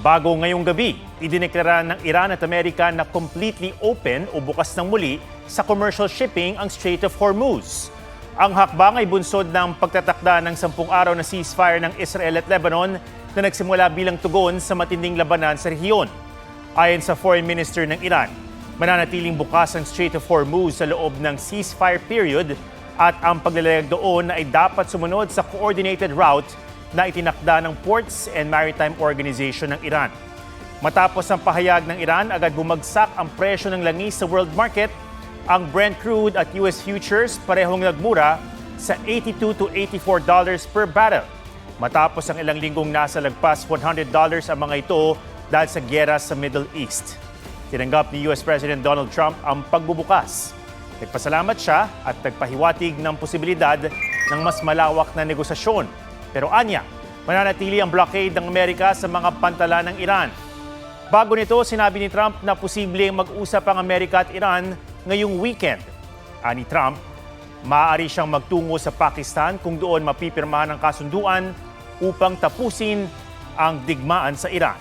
Bago ngayong gabi, idineklara ng Iran at Amerika na completely open o bukas ng muli sa commercial shipping ang Strait of Hormuz. Ang hakbang ay bunsod ng pagtatakda ng 10 araw na ceasefire ng Israel at Lebanon na nagsimula bilang tugon sa matinding labanan sa rehiyon. Ayon sa Foreign Minister ng Iran, mananatiling bukas ang Strait of Hormuz sa loob ng ceasefire period at ang paglalayag doon ay dapat sumunod sa coordinated route na itinakda ng Ports and Maritime Organization ng Iran. Matapos ang pahayag ng Iran, agad bumagsak ang presyo ng langis sa world market. Ang Brent crude at US futures parehong nagmura sa $82 to $84 per barrel. Matapos ang ilang linggong nasa lagpas $100 ang mga ito dahil sa giyera sa Middle East. Tinanggap ni US President Donald Trump ang pagbubukas. Nagpasalamat siya at nagpahiwatig ng posibilidad ng mas malawak na negosasyon. Pero anya, mananatili ang blockade ng Amerika sa mga pantala ng Iran. Bago nito, sinabi ni Trump na posibleng mag-usap ang Amerika at Iran ngayong weekend. Ani Trump, maaari siyang magtungo sa Pakistan kung doon mapipirmahan ang kasunduan upang tapusin ang digmaan sa Iran.